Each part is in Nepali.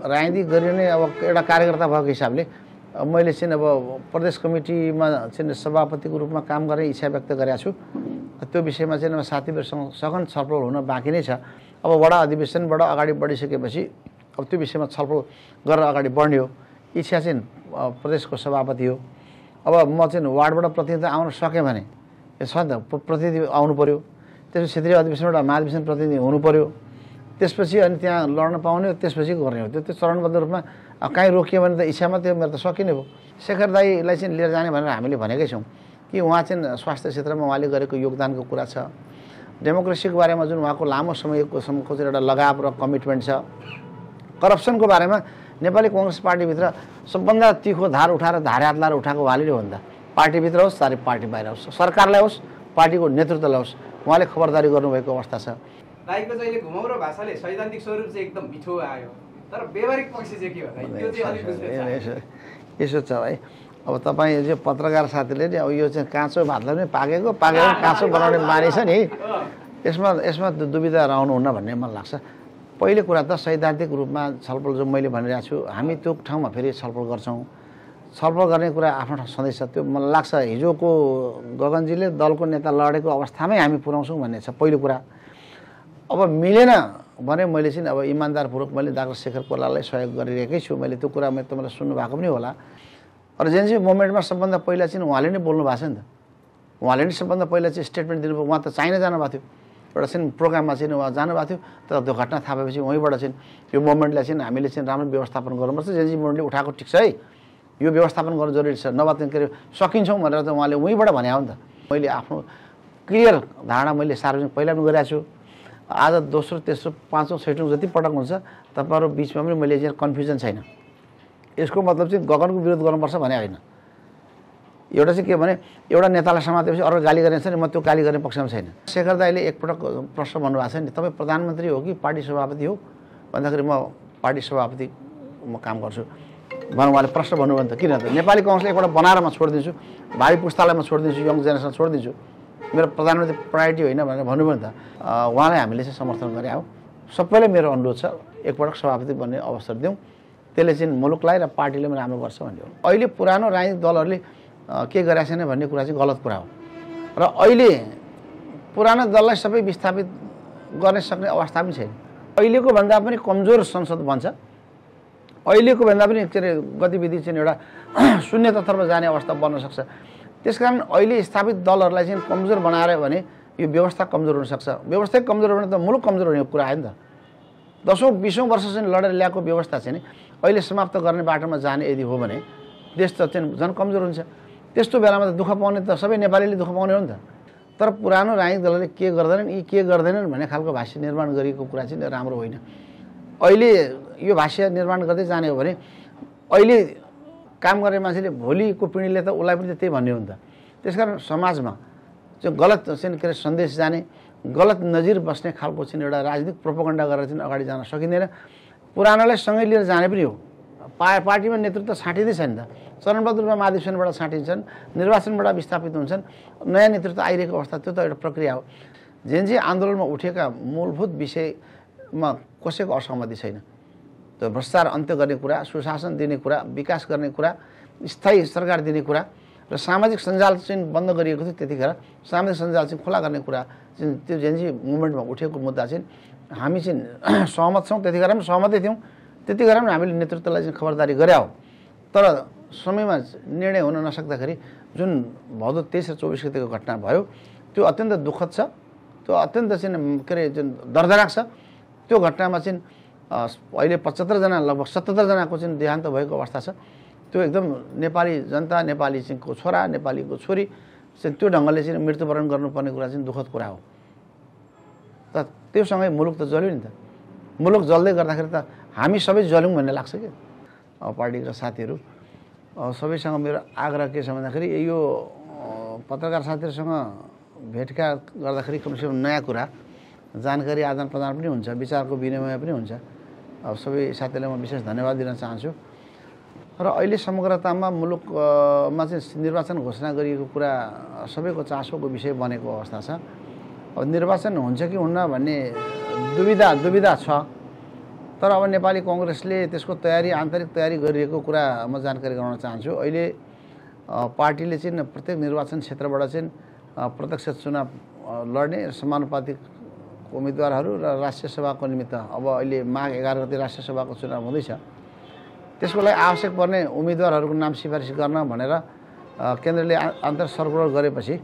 राजनीति गरिने अब एउटा कार्यकर्ता भएको हिसाबले मैले चाहिँ अब प्रदेश कमिटीमा चाहिँ सभापतिको रूपमा काम गर्ने इच्छा व्यक्त गरेको छु। त्यो विषयमा चाहिँ साथीहरुसँग सघन छलफल हुन बाँकी नै छ। अब वडा अधिवेशनबाट अगाडि बढिसकेपछि अब त्यो विषयमा छलफल गरेर अगाडि बढ्ने हो। इच्छा चाहिँ प्रदेशको सभापति हो। अब म चाहिँ वार्डबाट प्रतिनिधि आउन सकेँ भने छ नि त प्रतिनिधि आउनु पर्यो। त्यसपछि क्षेत्रीय अधिवेशनबाट महाधिवेशन प्रतिनिधि हुनु पर्यो। त्यसपछि अनि त्यहाँ लड्न पाउने हो, त्यसपछि गर्ने हो। त्यो चरणबद्ध रूपमा कहीँ रोकियो भने त इच्छा मात्रै मेरो त सकिने भयो। शेखर दाईलाई चाहिँ लिएर जाने भनेर हामीले भनेकै छौँ कि उहाँ चाहिँ स्वास्थ्य क्षेत्रमा उहाँले गरेको योगदानको कुरा छ। डेमोक्रेसीको बारेमा जुन उहाँको लामो समयको चाहिँ एउटा लगाव र कमिटमेन्ट छ। करप्सनको बारेमा नेपाली कांग्रेस पार्टीभित्र सबभन्दा तीखो धार उठाएर धारे हात लाएर उठाएको उहाँले हो नि त। पार्टीभित्र होस् चाहे पार्टी बाहिर होस्, सरकारलाई होस् पार्टीको नेतृत्वलाई होस्, उहाँले खबरदारी गर्नुभएको अवस्था छ। दाइको चाहिँ घुमाउरो भाषाले सैद्धान्तिक स्वरूप चाहिँ एकदम मिठो आयो, तर व्यवहारिक पक्ष चाहिँ के हो दाइ? त्यो चाहिँ अलि बुझ्न चाहे। यसो छ है, अब तपाईँ जो पत्रकार साथीले नि अब यो चाहिँ काँचो भातलाई पनि पाकेको काँचो बनाउने बानी छ नि, यसमा दुविधा रहनुहुन्न भन्ने मलाई लाग्छ। पहिले कुरा त सैद्धान्तिक रूपमा छलफल जो मैले भनिरहेको छु, हामी त्यो ठाउँमा फेरि छलफल गर्छौँ। छलफल गर्ने कुरा आफ्नो सधैँ छ। त्यो मलाई लाग्छ हिजोको गगनजीले दलको नेता लडेको अवस्थामै हामी पुर्याउँछौँ भन्ने छ पहिलो कुरा। अब मिलेन भने मैले चाहिँ अब इमान्दारपूर्वक मैले डाक्टर शेखर कोइरालालाई सहयोग गरिरहेकै छु। मैले त्यो कुरा तपाईँलाई सुन्नु भएको पनि होला। र जेएनजी मुभमेन्टमा सबभन्दा पहिला चाहिँ उहाँले नै बोल्नु भएको छ नि त। उहाँले नै सबभन्दा पहिला चाहिँ स्टेटमेन्ट दिनुभयो। उहाँ त चाइना जानुभएको थियो, एउटा चाहिँ प्रोग्राममा चाहिँ उहाँ जानुभएको थियो। तर त्यो घटना थाहा भएपछि वहीँबाट चाहिँ यो मुभमेन्टलाई चाहिँ हामीले चाहिँ राम्रो व्यवस्थापन गर्नुपर्छ। जेएनजी मुभमेन्टले उठाएको ठिक छ है, यो व्यवस्थापन गर्नु जरुरी छ, नभए के अरे सकिन्छौँ भनेर त उहाँले वहीँबाट भने हो नि त। मैले आफ्नो क्लियर धारणा मैले सार्वजनिक पहिला पनि गरेको छु। आज दोस्रो तेस्रो पाँचौँ छैटौँ जति पटक हुन्छ तपाईँहरू बिचमा पनि मैले चाहिँ कन्फ्युजन छैन। यसको मतलब चाहिँ गगनको विरोध गर्नुपर्छ भने होइन। एउटा चाहिँ के भने एउटा नेतालाई समातेपछि अर्को गाली गर्ने छ नि, म त्यो गाली गर्ने पक्षमा छैन। शेखर दाईले एकपटक प्रश्न भन्नुभएको छ नि, तपाईँ प्रधानमन्त्री हो कि पार्टी सभापति हो भन्दाखेरि म पार्टी सभापति म काम गर्छु भन्नु उहाँले प्रश्न भन्नुभयो नि त। किन त नेपाली कांग्रेसलाई एकपल्ट बनाएर म छोडिदिन्छु, भावी पुस्तालाई म छोडिदिन्छु, यङ जेनेरेसन छोडिदिन्छु, मेरो प्रधानमन्त्री प्रायोरिटी होइन भनेर भन्नुभयो नि त। उहाँलाई हामीले चाहिँ समर्थन गरे हो। सबैलाई मेरो अनुरोध छ एकपटक सभापति बन्ने अवसर दिउँ, त्यसले चाहिँ मुलुकलाई र पार्टीले पनि राम्रो गर्छ भन्ने हो। अहिले पुरानो राजनीतिक दलहरूले के गरेका छैन भन्ने कुरा चाहिँ गलत कुरा हो। र अहिले पुरानो दललाई सबै विस्थापित गर्न सक्ने अवस्था पनि छैन। अहिलेको भन्दा पनि कमजोर संसद बन्छ। अहिलेको भन्दा पनि के अरे गतिविधि चाहिँ एउटा शून्यतातर्फ जाने अवस्था बन्न सक्छ। त्यसकारण अहिले स्थापित दलहरूलाई चाहिँ कमजोर बनाएर भने यो व्यवस्था कमजोर हुनसक्छ। व्यवस्था कमजोर हुने त मुलुक कमजोर हुने कुरा आयो नि त। 10औं-20औं वर्ष चाहिँ लडेर ल्याएको व्यवस्था चाहिँ अहिले समाप्त गर्ने बाटोमा जाने यदि हो भने देश त चाहिँ झन् कमजोर हुन्छ। त्यस्तो बेलामा त दुःख पाउने त सबै नेपालीले दुःख पाउने हो नि त। तर पुरानो राजनीतिक दलले के गर्दैनन्, यी के गर्दैनन् भन्ने खालको भाष्य निर्माण गरिएको कुरा चाहिँ राम्रो होइन। अहिले यो भाष्य निर्माण गर्दै जाने हो भने अहिले काम गर्ने मान्छेले भोलिको पिँढीले त उसलाई पनि त्यही भन्ने हो नि त। त्यसकारण समाजमा चाहिँ गलत चाहिँ के अरे सन्देश जाने, गलत नजिर बस्ने खालको चाहिँ एउटा राजनीतिक प्रोपोगन्डा गरेर चाहिँ अगाडि जान सकिँदैन। पुरानोलाई सँगै लिएर जाने पनि हो। पार्टीमा नेतृत्व छाँटिँदै छैन त। चरणबद्ध रूपमा महाधिवेशनबाट छाँटिन्छन्, निर्वाचनबाट विस्थापित हुन्छन्, नयाँ नेतृत्व आइरहेको अवस्था, त्यो त एउटा प्रक्रिया हो। जेएनजी आन्दोलनमा उठेका मूलभूत विषयमा कसैको असहमति छैन। त्यो भ्रष्टाचार अन्त्य गर्ने कुरा, सुशासन दिने कुरा, विकास गर्ने कुरा, स्थायी सरकार दिने कुरा र सामाजिक सञ्जाल चाहिँ बन्द गरिएको थियो त्यतिखेर सामाजिक सञ्जाल चाहिँ खुला गर्ने कुरा चाहिँ त्यो जेएनजी मुभमेन्टमा उठेको मुद्दा चाहिँ हामी चाहिँ सहमत छौँ। त्यतिखेर पनि सहमतै थियौँ। त्यतिखेर पनि हामीले नेतृत्वलाई चाहिँ खबरदारी गरे हो। तर समयमा निर्णय हुन नसक्दाखेरि जुन भदौ 23 र 24 गतेको घटना भयो त्यो अत्यन्त दुःखद छ। त्यो अत्यन्त चाहिँ के अरे जुन दर्दनाक छ। त्यो घटनामा चाहिँ अहिले 75 जना लगभग 77 जनाको चाहिँ देहान्त भएको अवस्था छ। त्यो एकदम नेपाली जनता, नेपाली चाहिँ को छोरा, नेपालीको छोरी चाहिँ त्यो ढङ्गले चाहिँ मृत्युवरण गर्नुपर्ने कुरा चाहिँ दुःखद कुरा हो। त त्योसँगै मुलुक त जल्यो नि त। मुलुक जल्दै गर्दाखेरि त हामी सबै जल्यौँ भन्ने लाग्छ कि पार्टीका साथीहरू सबैसँग मेरो आग्रह के छ भन्दाखेरि यो पत्रकार साथीहरूसँग भेटघाट गर्दाखेरि कमसेकम नयाँ कुरा, जानकारी आदान प्रदान पनि हुन्छ, विचारको विनिमय पनि हुन्छ। अब सबै साथीहरूलाई म विशेष धन्यवाद दिन चाहन्छु। र अहिले समग्रतामा मुलुकमा चाहिँ निर्वाचन घोषणा गरिएको कुरा सबैको चासोको विषय बनेको अवस्था छ। अब निर्वाचन हुन्छ कि हुन्न भन्ने दुविधा छ। तर अब नेपाली कङ्ग्रेसले त्यसको तयारी आन्तरिक तयारी गरिएको कुरा म जानकारी गराउन चाहन्छु। अहिले पार्टीले चाहिँ प्रत्येक निर्वाचन क्षेत्रबाट चाहिँ प्रत्यक्ष चुनाव लड्ने समानुपातिक उम्मेदवारहरू र राष्ट्रिय सभाको निमित्त अब अहिले माघ 11 गते राष्ट्रिय सभाको चुनाव हुँदैछ। त्यसको लागि आवश्यक पर्ने उम्मेदवारहरूको नाम सिफारिस गर्न भनेर केन्द्रले आन्तरिक सर्कुलर गरेपछि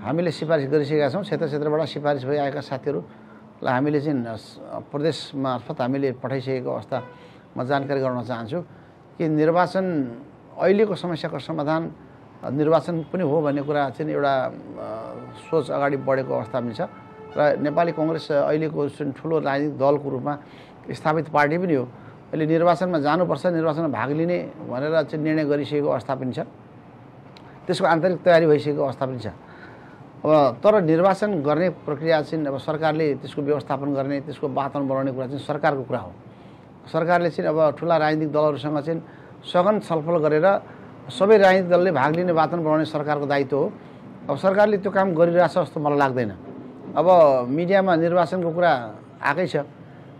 हामीले सिफारिस गरिसकेका छौँ। क्षेत्रबाट सिफारिस भइआएका साथीहरूलाई हामीले चाहिँ प्रदेश मार्फत हामीले पठाइसकेको अवस्था म जानकारी गराउन चाहन्छु कि निर्वाचन अहिलेको समस्याको समाधान निर्वाचन पनि हो भन्ने कुरा चाहिँ एउटा सोच अगाडि बढेको अवस्था पनि छ र नेपाली कङ्ग्रेस अहिलेको जुन ठुलो राजनीतिक दलको रूपमा स्थापित पार्टी पनि हो। अहिले निर्वाचनमा जानुपर्छ, निर्वाचनमा भाग लिने भनेर चाहिँ निर्णय गरिसकेको अवस्था पनि छ। त्यसको आन्तरिक तयारी भइसकेको अवस्था पनि छ। अब तर निर्वाचन गर्ने प्रक्रिया चाहिँ अब सरकारले त्यसको व्यवस्थापन गर्ने, त्यसको वातावरण बनाउने कुरा चाहिँ सरकारको कुरा हो। सरकारले चाहिँ अब ठुला राजनीतिक दलहरूसँग चाहिँ सघन छलफल गरेर सबै राजनीतिक दलले भाग लिने वातावरण बनाउने सरकारको दायित्व हो। अब सरकारले त्यो काम गरिरहेछ जस्तो मलाई लाग्दैन। अब मिडियामा निर्वाचनको कुरा आएकै छ,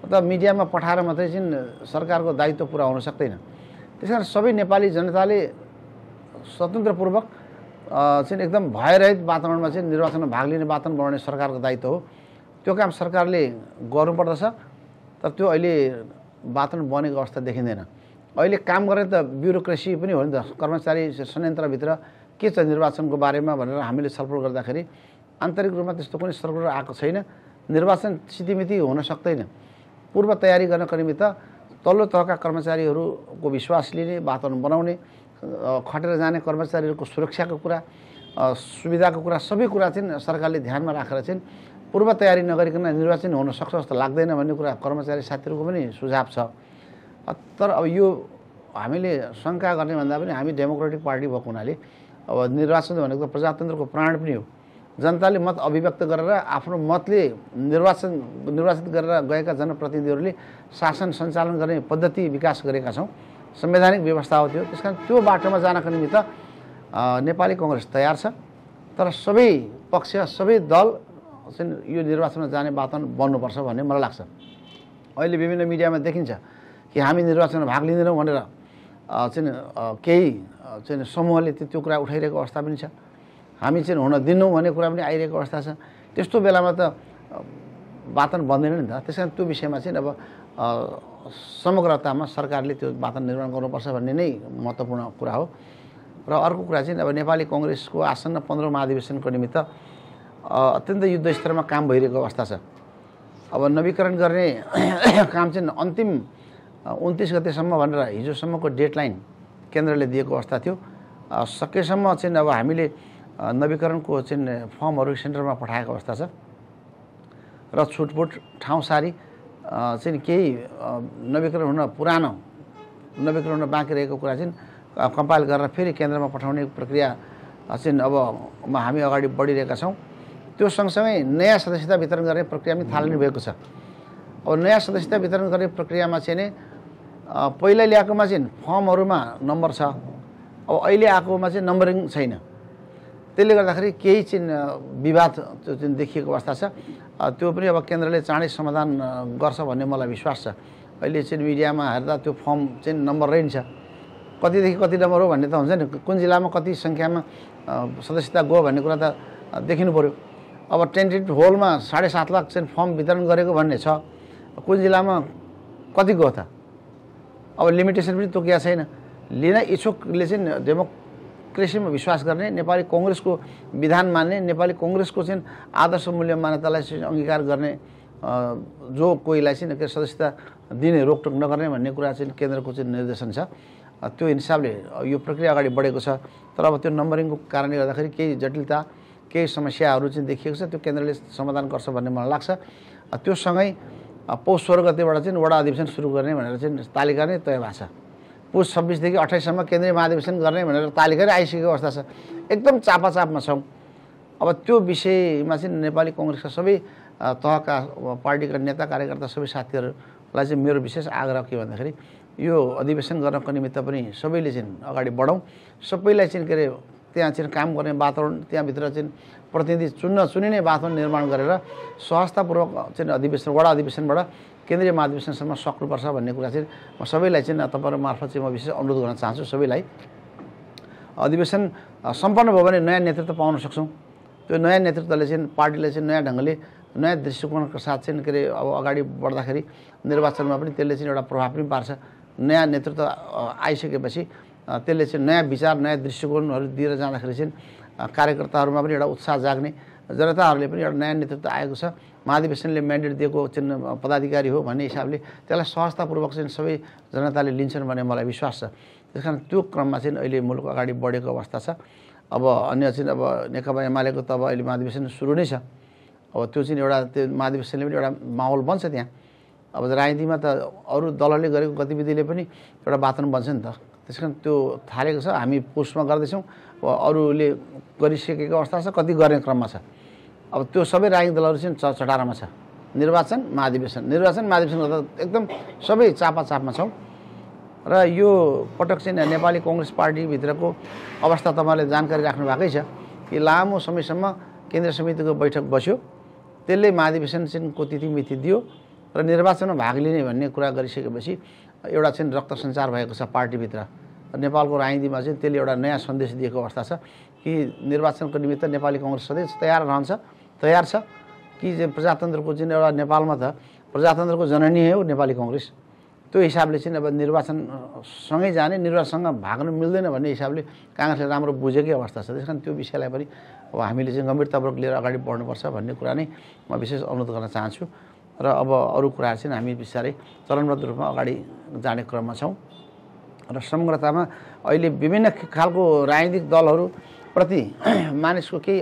त मिडियामा पठाएर मात्रै चाहिँ सरकारको दायित्व पुरा हुन सक्दैन। त्यसकारण सबै नेपाली जनताले स्वतन्त्रपूर्वक चाहिँ एकदम भयरहित वातावरणमा चाहिँ निर्वाचनमा भाग लिने वातावरण बनाउने सरकारको दायित्व हो। त्यो काम सरकारले गर्नुपर्दछ। तर त्यो अहिले वातावरण बनेको अवस्था देखिँदैन। अहिले काम गर्ने त ब्युरोक्रेसी पनि हो नि त, कर्मचारी संयन्त्रभित्र के छ निर्वाचनको बारेमा भनेर हामीले छलफल गर्दाखेरि आन्तरिक रूपमा त्यस्तो कुनै सर्कुलर आएको छैन। निर्वाचन सितिमिति हुन सक्दैन। पूर्व तयारी गर्नको निमित्त तल्लो तहका कर्मचारीहरूको विश्वास लिने वातावरण बनाउने, खटेर जाने कर्मचारीहरूको सुरक्षाको कुरा, सुविधाको कुरा, सबै कुरा चाहिँ सरकारले ध्यानमा राखेर चाहिँ पूर्व तयारी नगरिकन निर्वाचन हुन सक्छ जस्तो लाग्दैन भन्ने कुरा कर्मचारी साथीहरूको पनि सुझाव छ। तर अब यो हामीले शङ्का गर्ने भन्दा पनि हामी डेमोक्रेटिक पार्टी भएको हुनाले अब निर्वाचन भनेको त प्रजातन्त्रको प्राण पनि हो। जनताले मत अभिव्यक्त गरेर आफ्नो मतले निर्वाचित गरेर गएका जनप्रतिनिधिहरूले शासन सञ्चालन गर्ने पद्धति विकास गरेका छौँ। संवैधानिक व्यवस्था हो त्यो। त्यसकारण त्यो बाटोमा जानको निमित्त नेपाली कङ्ग्रेस तयार छ। तर सबै पक्ष सबै दल चाहिँ यो निर्वाचनमा जाने वातावरण बन्नुपर्छ भन्ने मलाई लाग्छ। अहिले विभिन्न मिडियामा देखिन्छ कि हामी निर्वाचनमा भाग लिँदैनौँ भनेर चाहिँ केही चाहिँ समूहले त्यो कुरा उठाइरहेको अवस्था पनि छ। हामी चाहिँ हुन दिन्नौँ भन्ने कुरा पनि आइरहेको अवस्था छ। त्यस्तो बेलामा त वातावरण बन्दैन नि त। त्यस कारण त्यो विषयमा चाहिँ अब समग्रतामा सरकारले त्यो वातावरण निर्माण गर्नुपर्छ भन्ने नै महत्त्वपूर्ण कुरा हो। र अर्को कुरा चाहिँ अब नेपाली कङ्ग्रेसको आसन्न 15औं महाधिवेशनको निमित्त अत्यन्त युद्ध स्तरमा काम भइरहेको अवस्था छ। अब नवीकरण गर्ने काम चाहिँ अन्तिम 29 गतेसम्म भनेर हिजोसम्मको डेडलाइन केन्द्रले दिएको अवस्था थियो। सकेसम्म चाहिँ अब हामीले नवीकरणको चाहिँ फर्महरू सेन्टरमा पठाएको अवस्था छ र छुटपुट ठाउँसारी चाहिँ केही नवीकरण हुन पुरानो नवीकरण हुन बाँकी रहेको कुरा चाहिँ कम्पाइल गरेर फेरि केन्द्रमा पठाउने प्रक्रिया चाहिँ अब हामी अगाडि बढिरहेका छौँ। त्यो सँगसँगै नयाँ सदस्यता वितरण गर्ने प्रक्रिया पनि थालनी भएको छ। अब नयाँ सदस्यता वितरण गर्ने प्रक्रियामा चाहिँ नि पहिला ल्याएकोमा चाहिँ फर्महरूमा नम्बर छ, अब अहिले आएकोमा चाहिँ नम्बरिङ छैन। त्यसले गर्दाखेरि केही चाहिँ विवाद चाहिँ देखिएको अवस्था छ। त्यो पनि अब केन्द्रले चाँडै समाधान गर्छ भन्ने मलाई विश्वास छ। अहिले चाहिँ मिडियामा हेर्दा त्यो फर्म चाहिँ नम्बर रहन्छ, कतिदेखि कति नम्बर हो भन्ने त हुन्छ नि, कुन जिल्लामा कति सङ्ख्यामा सदस्यता गयो भन्ने कुरा त देखिनु पऱ्यो। अब टेन्टेटिभ होलमा 7.5 लाख चाहिँ फर्म वितरण गरेको भन्ने छ, कुन जिल्लामा कति गयो त? अब लिमिटेसन पनि तोकिया छैन। लिन इच्छुकले चाहिँ डेमोक्रेसीमा विश्वास गर्ने, नेपाली कङ्ग्रेसको विधान मान्ने, नेपाली कङ्ग्रेसको चाहिँ आदर्श मूल्य मान्यतालाई चाहिँ अङ्गीकार गर्ने जो कोहीलाई चाहिँ सदस्यता दिने रोकटोक नगर्ने भन्ने कुरा चाहिँ केन्द्रको चाहिँ निर्देशन छ। त्यो हिसाबले यो प्रक्रिया अगाडि बढेको छ। तर अब त्यो नम्बरिङको कारणले गर्दाखेरि केही जटिलता केही समस्याहरू चाहिँ देखिएको छ। त्यो केन्द्रले समाधान गर्छ भन्ने मलाई लाग्छ। त्यो सँगै पौष 16 गतेबाट चाहिँ वडा अधिवेशन सुरु गर्ने भनेर चाहिँ तालिका नै तय भएको छ। पुस 26 देखि 28 सम्म केन्द्रीय महाधिवेशन गर्ने भनेर तालिका नै आइसकेको अवस्था छ। एकदम चापाचापमा छौँ। अब त्यो विषयमा चाहिँ नेपाली कङ्ग्रेसका सबै तहका पार्टीका नेता कार्यकर्ता सबै साथीहरूलाई चाहिँ मेरो विशेष आग्रह के भन्दाखेरि यो अधिवेशन गर्नको निमित्त पनि सबैले चाहिँ अगाडि बढौँ। सबैलाई चाहिँ के अरे त्यहाँ चाहिँ काम गर्ने वातावरण, त्यहाँभित्र चाहिँ प्रतिनिधि चुनिने वातावरण निर्माण गरेर सहजतापूर्वक चाहिँ अधिवेशन वडा अधिवेशनबाट केन्द्रीय महाधिवेशनसम्म सक्नुपर्छ भन्ने कुरा चाहिँ म सबैलाई चाहिँ तपाईँहरू मार्फत चाहिँ म विशेष अनुरोध गर्न चाहन्छु सबैलाई। अधिवेशन सम्पन्न भयो भने नयाँ नेतृत्व पाउन सक्छौँ। त्यो नयाँ नेतृत्वले चाहिँ पार्टीलाई चाहिँ नयाँ ढङ्गले नयाँ दृष्टिकोणको साथ चाहिँ के अरे अब अगाडि बढ्दाखेरि निर्वाचनमा पनि त्यसले चाहिँ एउटा प्रभाव पनि पार्छ। नयाँ नेतृत्व आइसकेपछि त्यसले चाहिँ नयाँ विचार नयाँ दृष्टिकोणहरू दिएर जाँदाखेरि चाहिँ कार्यकर्ताहरूमा पनि एउटा उत्साह जाग्ने, जनताहरूले पनि एउटा नयाँ नेतृत्व आएको छ, महाधिवेशनले म्यान्डेट दिएको चाहिँ पदाधिकारी हो भन्ने हिसाबले त्यसलाई सहजतापूर्वक चाहिँ सबै जनताले लिन्छन् भन्ने मलाई विश्वास छ। त्यस कारण त्यो क्रममा चाहिँ अहिले मुलुक अगाडि बढेको अवस्था छ। अब अन्य चाहिँ अब नेकपा एमालेको त अब अहिले महाधिवेशन सुरु नै छ। अब त्यो चाहिँ एउटा त्यो महाधिवेशनले पनि एउटा माहौल बन्छ त्यहाँ। अब राजनीतिमा त अरू दलहरूले गरेको गतिविधिले पनि एउटा वातावरण बन्छ नि त। त्यस कारण त्यो थालेको छ, हामी पुसमा गर्दैछौँ। अब अरूले गरिसकेको अवस्था छ, कति गर्ने क्रममा छ। अब त्यो सबै राजनीतिक दलहरू चाहिँ चटारामा छ। निर्वाचन महाधिवेशन गर्दा एकदम सबै चापाचापमा छौँ। र यो पटक चाहिँ नेपाली कांग्रेस पार्टीभित्रको अवस्था तपाईँले जानकारी राख्नु भएकै छ कि लामो समयसम्म केन्द्रीय समितिको बैठक बस्यो, त्यसले महाधिवेशन चाहिँ तिथि मिति दियो र निर्वाचनमा भाग लिने भन्ने कुरा गरिसकेपछि एउटा चाहिँ रक्त सञ्चार भएको छ पार्टीभित्र। नेपालको राजनीतिमा चाहिँ त्यसले एउटा नयाँ सन्देश दिएको अवस्था छ कि निर्वाचनको निमित्त नेपाली कांग्रेस सधैँ तयार छ कि प्रजातन्त्रको चाहिँ एउटा नेपालमा त प्रजातन्त्रको जननी हो नेपाली कांग्रेस। त्यो हिसाबले चाहिँ अब निर्वाचनसँगै जाने, निर्वाचनसँग भाग्नु मिल्दैन भन्ने हिसाबले कांग्रेसले राम्रो बुझेकै अवस्था छ। त्यस कारण त्यो विषयलाई पनि अब हामीले चाहिँ गम्भीरतापूर्वक लिएर अगाडि बढ्नुपर्छ भन्ने कुरा नै म विशेष अनुरोध गर्न चाहन्छु। र अब अरू कुराहरू चाहिँ हामी बिस्तारै चरणबद्ध रूपमा अगाडि जाने क्रममा छौँ। र समग्रतामा अहिले विभिन्न खालको राजनीतिक दलहरूप्रति मानिसको केही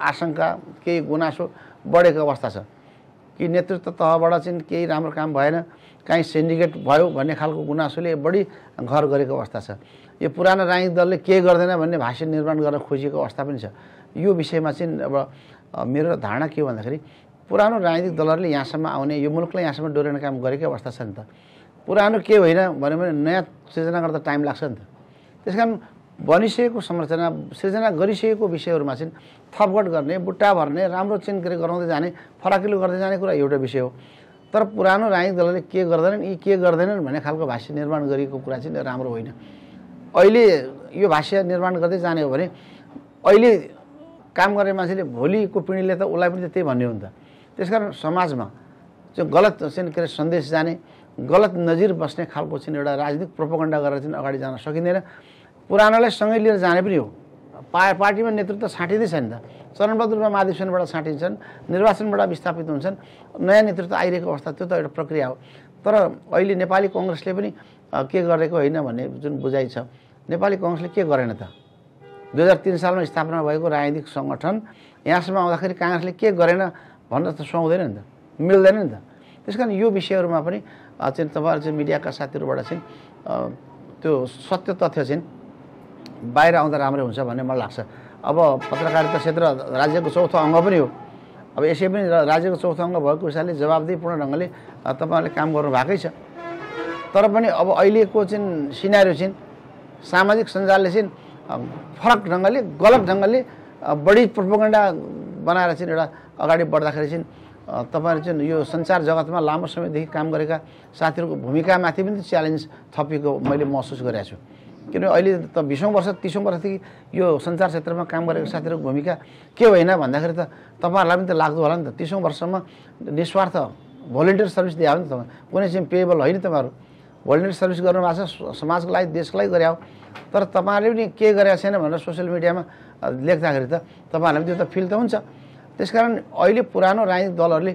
आशंका केही गुनासो बढेको अवस्था छ कि नेतृत्व तहबाट चाहिँ केही राम्रो काम भएन, काहीँ सिन्डिकेट भयो भन्ने खालको गुनासोले बढी घर गरेको अवस्था छ। यो पुरानो राजनीतिक दलले के गर्दैन भन्ने भाष्य निर्माण गर्न खोजिएको अवस्था पनि छ। यो विषयमा चाहिँ अब मेरो धारणा के हो भन्दाखेरि पुरानो राजनीतिक दलहरूले यहाँसम्म आउने, यो मुलुकलाई यहाँसम्म डोर्याउने काम गरेकै अवस्था छ नि त। पुरानो के होइन भन्यो भने नयाँ सृजना गर्दा टाइम लाग्छ नि त। त्यस कारण बनिसकेको सृजना गरिसकेको विषयहरूमा चाहिँ थपघट गर्ने, बुट्टा भर्ने, राम्रो चाहिँ के गराउँदै जाने, फराकिलो गर्दै जाने कुरा एउटा विषय हो। तर पुरानो राजनीतिक दलले के गर्दैनन्, यी के गर्दैनन् भन्ने खालको भाष्य निर्माण गरिएको कुरा चाहिँ राम्रो होइन। अहिले यो भाष्य निर्माण गर्दै जाने हो भने अहिले काम गर्ने मान्छेले भोलिको पिँढीले त उसलाई पनि त्यही भन्ने हो नि त। त्यसकारण समाजमा चाहिँ गलत चाहिँ के अरे सन्देश जाने, गलत नजिर बस्ने खालको चाहिँ एउटा राजनीतिक प्रोपोगन्डा गरेर चाहिँ अगाडि जान सकिँदैन। पुरानोलाई सँगै लिएर जाने पनि हो। पार्टीमा नेतृत्व छाँटिँदै छैन त। चरणबद्ध रूपमा महाधिवेशनबाट छाँटिन्छन्, निर्वाचनबाट विस्थापित हुन्छन्, नयाँ नेतृत्व आइरहेको अवस्था, त्यो त एउटा प्रक्रिया हो। तर अहिले नेपाली कांग्रेसले पनि के गरेको होइन भन्ने जुन बुझाइ छ, नेपाली कांग्रेसले के गरेन त। 2003 सालमा स्थापना भएको राजनीतिक सङ्गठन यहाँसम्म आउँदाखेरि कांग्रेसले के गरेन भन्न त सुहाउँदैन नि त, मिल्दैन नि त। त्यस कारण यो विषयहरूमा पनि चाहिँ तपाईँहरू चाहिँ मिडियाका साथीहरूबाट चाहिँ त्यो सत्य तथ्य चाहिँ बाहिर आउँदा राम्रै हुन्छ भन्ने मलाई लाग्छ। अब पत्रकारिता क्षेत्र राज्यको चौथो अङ्ग पनि हो। अब यसै पनि राज्यको चौथो अङ्ग भएको हिसाबले जवाबदेहीपूर्ण ढङ्गले तपाईँहरूले काम गर्नु भएकै छ। तर पनि अब अहिलेको चाहिँ सिनारियो चाहिँ सामाजिक सञ्जालले चाहिँ फरक ढङ्गले, गलत ढङ्गले बढी प्रोपोगन्डा बनाएर चाहिँ एउटा अगाडि बढ्दाखेरि चाहिँ तपाईँहरू चाहिँ यो सञ्चार जगतमा लामो समयदेखि काम गरेका साथीहरूको भूमिकामाथि पनि च्यालेन्ज थपिएको मैले महसुस गरेको छु। किनभने अहिले त 20औं वर्ष 30औं वर्षदेखि यो सञ्चार क्षेत्रमा काम गरेको साथीहरूको भूमिका के होइन भन्दाखेरि त तपाईँहरूलाई पनि त लाग्दो होला नि त। 30औं वर्षमा निस्वार्थ भोलिन्टियर सर्भिस दिए हो नि त। तपाईँ कुनै चाहिँ पेएबल होइन तपाईँहरू, भोलिन्टियर सर्भिस गर्नुभएको छ, समाजको लागि देशको लागि गरे हो। तर तपाईँहरूले पनि के गरेको छैन भनेर सोसियल मिडियामा लेख्दाखेरि त तपाईँहरूलाई पनि त्यो त फिल त हुन्छ। त्यसकारण अहिले पुरानो राजनीतिक दलहरूले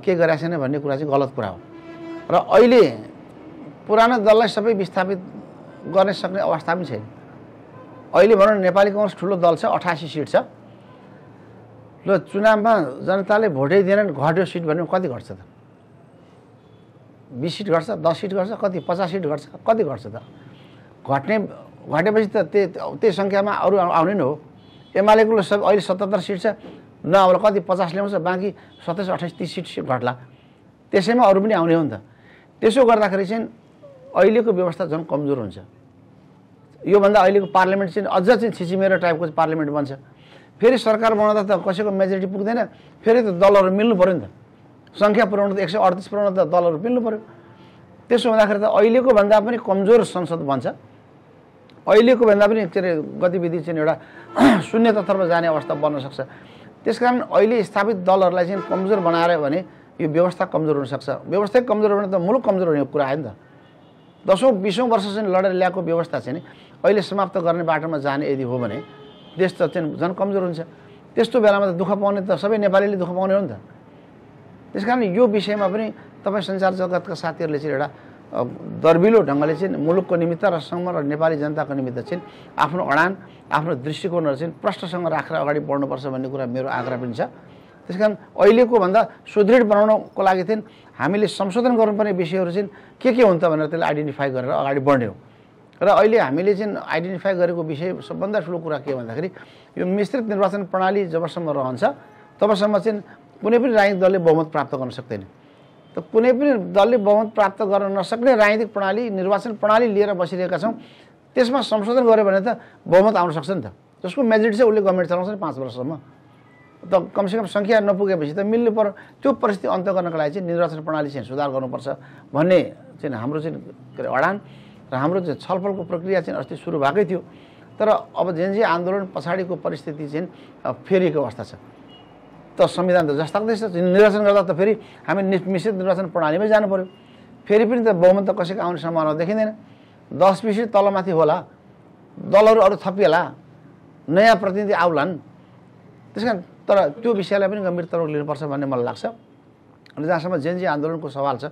के गरेको छैन भन्ने कुरा चाहिँ गलत कुरा हो। र अहिले पुरानो दललाई सबै विस्थापित गर्न सक्ने अवस्था पनि छैन। अहिले भनौँ नेपाली कांग्रेस ठुलो दल छ, 88 सिट छ। ल चुनावमा जनताले भोटै दिएनन्, घट्यो सिट भन्यो, कति घट्छ त? 20 सिट घट्छ, 10 सिट घट्छ, कति 50 सिट घट्छ, कति घट्छ त? घटेपछि त त्यही सङ्ख्यामा अरू आउने नै हो। एमालेको अहिले 77 सिट छ, नआउला कति 50 ल्याउँछ, बाँकी 27, 28, 30 सिट घट्ला। त्यसैमा अरू पनि आउने हो नि त। त्यसो गर्दाखेरि चाहिँ अहिलेको व्यवस्था झन् कमजोर हुन्छ। योभन्दा अहिलेको पार्लियामेन्ट चाहिँ अझ चाहिँ छिचिमेरो टाइपको पार्लियामेन्ट बन्छ। फेरि सरकार बनाउँदा त कसैको मेजोरिटी पुग्दैन, फेरि त दलहरू मिल्नु पऱ्यो नि त। सङ्ख्या पुर्याउनु त 138 पुर्याउनु त दलहरू मिल्नु पऱ्यो। त्यसो हुँदाखेरि त अहिलेको भन्दा पनि कमजोर संसद बन्छ। अहिलेको भन्दा पनि के अरे गतिविधि चाहिँ एउटा शून्यतातर्फ जाने अवस्था बन्न सक्छ। त्यसकारण अहिले स्थापित दलहरूलाई चाहिँ कमजोर बनाएर भने यो व्यवस्था कमजोर हुनसक्छ। व्यवस्था कमजोर भने त मुलुक कमजोर हुने कुरा आयो नि त। 10औं-20औं वर्ष चाहिँ लडेर ल्याएको व्यवस्था चाहिँ अहिले समाप्त गर्ने बाटोमा जाने यदि हो भने देश त चाहिँ झन् कमजोर हुन्छ। त्यस्तो बेलामा त दुःख पाउने त सबै नेपालीले दुःख पाउने हो नि त। त्यसकारण यो विषयमा पनि तपाईँ सञ्चार जगतका साथीहरूले चाहिँ एउटा दर्बिलो ढङ्गले चाहिँ मुलुकको निमित्त र समग्र नेपाली जनताको निमित्त चाहिँ आफ्नो अडान आफ्नो दृष्टिकोणहरू चाहिँ प्रष्टसँग राखेर अगाडि बढ्नुपर्छ भन्ने कुरा मेरो आग्रह पनि छ। त्यसकारण अहिलेको भन्दा सुदृढ बनाउनको लागि चाहिँ हामीले संशोधन गर्नुपर्ने विषयहरू चाहिँ के हुन् त भनेर त्यसलाई आइडेन्टिफाई गरेर अगाडि बढ्ने हो। र अहिले हामीले चाहिँ आइडेन्टिफाई गरेको विषय सबभन्दा ठुलो कुरा के भन्दाखेरि यो मिश्रित निर्वाचन प्रणाली जबसम्म रहन्छ तबसम्म चाहिँ कुनै पनि राजनीतिक दलले बहुमत प्राप्त गर्न सक्दैन। त कुनै पनि दलले बहुमत प्राप्त गर्न नसक्ने राजनीतिक प्रणाली निर्वाचन प्रणाली लिएर बसिरहेका छौँ। त्यसमा संशोधन गर्यो भने त बहुमत आउन सक्छ नि त। जसको मेजोरिटी चाहिँ उसले गभर्मेन्ट चलाउँछ नि 5 वर्षसम्म। त कमसेकम सङ्ख्या नपुगेपछि त मिल्नु पर्यो। त्यो परिस्थिति अन्त्य गर्नको लागि चाहिँ निर्वाचन प्रणाली चाहिँ सुधार गर्नुपर्छ भन्ने चाहिँ हाम्रो चाहिँ के अरे अडान र हाम्रो चाहिँ छलफलको प्रक्रिया चाहिँ अस्ति सुरु भएकै थियो। तर अब जेनजी आन्दोलन पछाडिको परिस्थिति चाहिँ फेरिएको अवस्था छ। त संविधान त जस्ताकै निर्वाचन गर्दा त फेरि हामी मिश्रित निर्वाचन प्रणालीमै जानु पर्यो। फेरि पनि त बहुमत त कसैको आउने सम्भावना देखिँदैन। 10-20 तलमाथि होला, दलहरू अरू थपिएला, नयाँ प्रतिनिधि आउलान्। त्यस कारण तर त्यो विषयलाई पनि गम्भीरतापूर्वक लिनुपर्छ भन्ने मलाई लाग्छ। अनि जहाँसम्म जेनजी आन्दोलनको सवाल छ,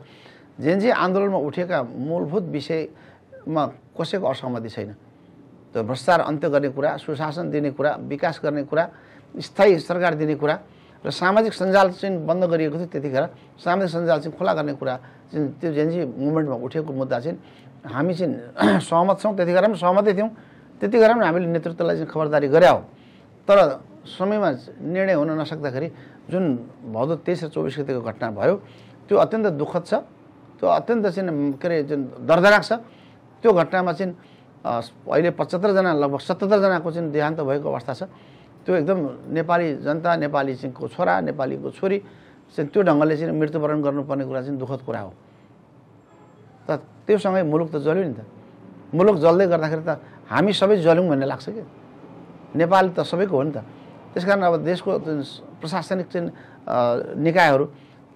जेनजी आन्दोलनमा उठेका मूलभूत विषयमा कसैको असहमति छैन। त्यो भ्रष्टाचार अन्त्य गर्ने कुरा, सुशासन दिने कुरा, विकास गर्ने कुरा, स्थायी सरकार दिने कुरा र सामाजिक सञ्जाल चाहिँ बन्द गरिएको थियो त्यतिखेर सामाजिक सञ्जाल चाहिँ खुला गर्ने कुरा चाहिँ त्यो जेनजी मुभमेन्टमा उठेको मुद्दा चाहिँ हामी चाहिँ सहमत छौँ। त्यतिखेर पनि सहमतै थियौँ। त्यतिखेर पनि हामीले नेतृत्वलाई चाहिँ खबरदारी गरे हो। तर समयमा निर्णय हुन नसक्दाखेरि जुन भदौ 23 र 24 गतेको घटना भयो त्यो अत्यन्त दुःखद छ। त्यो अत्यन्त चाहिँ के अरे जुन दर्दनाक छ। त्यो घटनामा चाहिँ अहिले 75 जना लगभग 77 जनाको चाहिँ देहान्त भएको अवस्था छ। त्यो एकदम नेपाली जनता, नेपाली चाहिँ को छोरा, नेपालीको छोरी चाहिँ त्यो ढङ्गले चाहिँ मृत्युवरण गर्नुपर्ने कुरा चाहिँ दुःखद कुरा हो। त त्योसँगै मुलुक त जल्यो नि त। मुलुक जल्दै गर्दाखेरि त हामी सबै जल्यौँ भन्ने लाग्छ कि। नेपाल त सबैको हो नि त। त्यसकारण अब देशको प्रशासनिक चाहिँ निकायहरू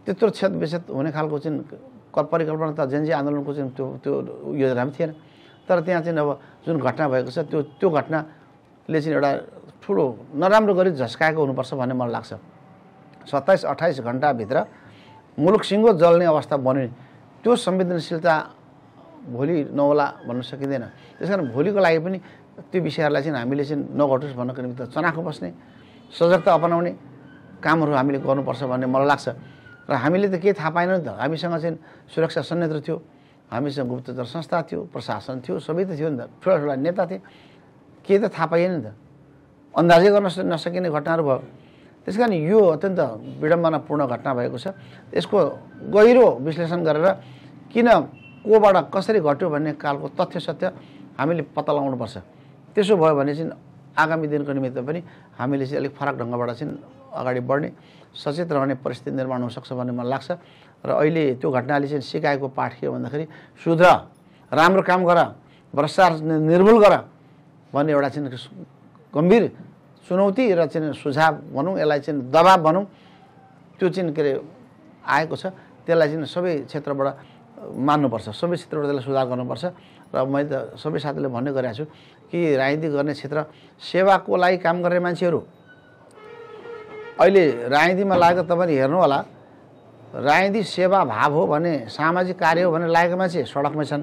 त्यत्रो क्षतविक्षत हुने खालको चाहिँ परिकल्पना त जेनजी आन्दोलनको चाहिँ त्यो योजना पनि थिएन। तर त्यहाँ चाहिँ अब जुन घटना भएको छ त्यो घटनाले चाहिँ एउटा ठुलो नराम्रो गरी झस्काएको हुनुपर्छ भन्ने मलाई लाग्छ। 27-28 घन्टाभित्र मुलुक सिङ्गो जल्ने अवस्था बन्यो। त्यो संवेदनशीलता भोलि नहोला भन्न सकिँदैन। त्यसकारण भोलिको लागि पनि त्यो विषयहरूलाई चाहिँ हामीले चाहिँ नघटोस् भन्नको निमित्त चनाखो बस्ने, सजगता अपनाउने कामहरू हामीले गर्नुपर्छ भन्ने मलाई लाग्छ। र हामीले त केही थाहा पाएनौँ नि त। हामीसँग चाहिँ सुरक्षा संयन्त्र थियो, हामीसँग गुप्तचर संस्था थियो, प्रशासन थियो, सबै त थियो नि त। ठुला नेता थिए। केही त थाहा पाइएन नि त। अन्दाजै गर्न नसकिने घटनाहरू भयो। त्यसकारण यो अत्यन्त विडम्बनापूर्ण घटना भएको छ। यसको गहिरो विश्लेषण गरेर किन कोबाट कसरी घट्यो भन्ने कालको तथ्य सत्य हामीले पत्ता लगाउनुपर्छ। त्यसो भयो भने चाहिँ आगामी दिनको निमित्त पनि हामीले चाहिँ अलिक फरक ढङ्गबाट चाहिँ अगाडि बढ्ने, सचेत रहने परिस्थिति निर्माण हुनसक्छ भन्ने मलाई लाग्छ। र अहिले त्यो घटनाले चाहिँ सिकाएको पाठ के भन्दाखेरि सुध्र, राम्रो काम गर, भ्रष्टाचार निर्मूल गर भन्ने एउटा चाहिँ गम्भीर चुनौती र चाहिँ सुझाव भनौँ, यसलाई चाहिँ दबाब भनौँ, त्यो चाहिँ के अरे आएको छ। त्यसलाई चाहिँ सबै क्षेत्रबाट मान्नुपर्छ, सबै क्षेत्रबाट त्यसलाई सुधार गर्नुपर्छ। र मैले त सबै साथीले भन्ने गरेको छु कि राजनीति गर्ने क्षेत्र सेवाको लागि काम गर्ने मान्छेहरू अहिले राजनीतिमा लागेको तपाईँले हेर्नु होला। राजनीति सेवा भाव हो भने, सामाजिक कार्य हो भने लागेको मान्छे सडकमै छन्।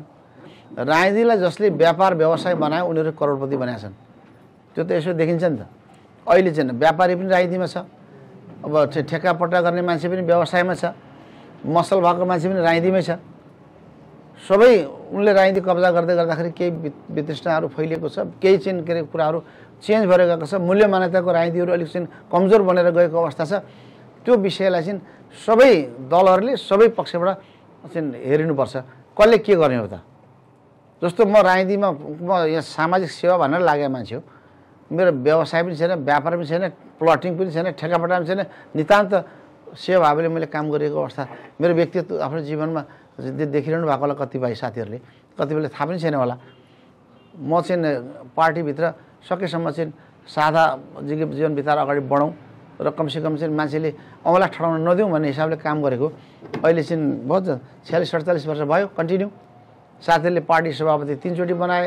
राजनीतिलाई जसले व्यापार व्यवसाय बनायो उनीहरू करोडपति बनाएका छन्। त्यो त यसो देखिन्छ नि त। अहिले चाहिँ व्यापारी पनि राजनीतिमा छ, अब ठेक्कापट्टा गर्ने मान्छे पनि व्यवसायमा छ, मसल भएको मान्छे पनि राजनीतिमै छ। सबै उनले राजनीति कब्जा गर्दै गर्दाखेरि केही वितृष्णाहरू फैलिएको छ, केही चाहिँ के अरे कुराहरू चेन्ज भएर गएको छ। मूल्य मान्यताको राजनीतिहरू अलिक चाहिँ कमजोर बनेर गएको अवस्था छ। त्यो विषयलाई चाहिँ सबै दलहरूले सबै पक्षबाट चाहिँ हेरिनुपर्छ। कसले के गर्ने हो त? जस्तो म राजनीतिमा म यहाँ सामाजिक सेवा भनेर लागेको मान्छे हो। मेरो व्यवसाय पनि छैन, व्यापार पनि छैन, प्लटिङ पनि छैन, ठेक्कापट्टा पनि छैन, नितान्त सेवाभावले मैले काम गरेको अवस्था मेरो व्यक्तित्व आफ्नो जीवनमा देखिरहनु भएकोलाई कतिपय साथीहरूले कतिपयले थाहा पनि छैन होला। म चाहिँ पार्टीभित्र सकेसम्म चाहिँ सादा जीवन बिताएर अगाडि बढौँ र कमसेकम चाहिँ मान्छेले औँला ठडाउन नदिउँ भन्ने हिसाबले काम गरेको। अहिले चाहिँ बहुत 46-47 वर्ष भयो कन्टिन्यू। साथीहरूले पार्टी सभापति 3 चोटि बनाए,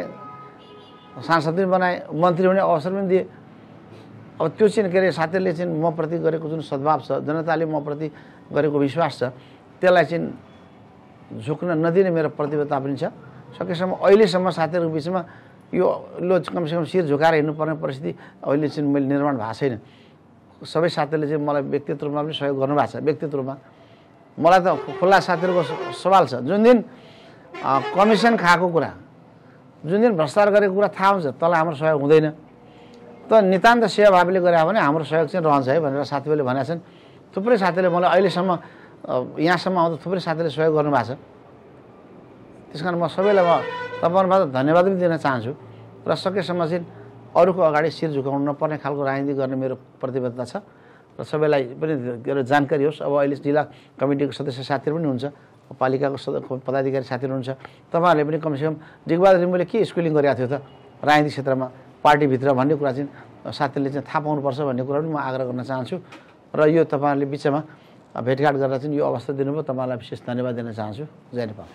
सांसद पनि बनाए, मन्त्री हुने अवसर पनि दिए। अब त्यो चाहिँ के अरे साथीहरूले चाहिँ म प्रति गरेको जुन सद्भाव छ, जनताले म प्रति गरेको विश्वास छ, त्यसलाई चाहिँ झुक्न नदिने मेरो प्रतिबद्धता पनि छ। सकेसम्म अहिलेसम्म साथीहरूको बिचमा यो लो कमसेकम शिर झुकाएर हिँड्नुपर्ने परिस्थिति अहिले चाहिँ मैले निर्माण भएको छैन। सबै साथीहरूले चाहिँ मलाई व्यक्तिगत रूपमा पनि सहयोग गर्नुभएको छ। व्यक्तिगत रूपमा मलाई त खुल्ला साथीहरूको सवाल छ। जुन दिन कमिसन खाएको कुरा, जुन दिन भ्रष्टाचार गरेको कुरा थाहा हुन्छ तँलाई हाम्रो सहयोग हुँदैन। त नितान्त सेवाभावले गरे भने हाम्रो सहयोग चाहिँ रहन्छ है भनेर साथीहरूले भनेका छन्। थुप्रै साथीहरूले मलाई अहिलेसम्म यहाँसम्म आउँदा थुप्रै साथीले सहयोग गर्नुभएको छ। त्यस कारण म सबैलाई तपाईँहरूबाट धन्यवाद पनि दिन चाहन्छु र सकेसम्म चाहिँ अरूको अगाडि शिर झुकाउनु नपर्ने खालको राजनीति गर्ने मेरो प्रतिबद्धता छ र सबैलाई पनि जानकारी होस्। अब अहिले जिल्ला कमिटीको सदस्य साथीहरू पनि हुन्छ, पालिकाको पदाधिकारी साथीहरू हुनुहुन्छ। तपाईँहरूले पनि कमसेकम दिगबहादुर लिम्बूले के स्कुलिङ गरेको थियो त राजनीतिक क्षेत्रमा पार्टीभित्र भन्ने कुरा चाहिँ साथीहरूले चाहिँ थाहा पाउनुपर्छ भन्ने कुरा पनि म आग्रह गर्न चाहन्छु। र यो तपाईँहरूले बिचमा भेटघाट गरेर चाहिँ यो अवस्था दिनुभयो, तपाईँलाई विशेष धन्यवाद दिन चाहन्छु। जय नेपाल।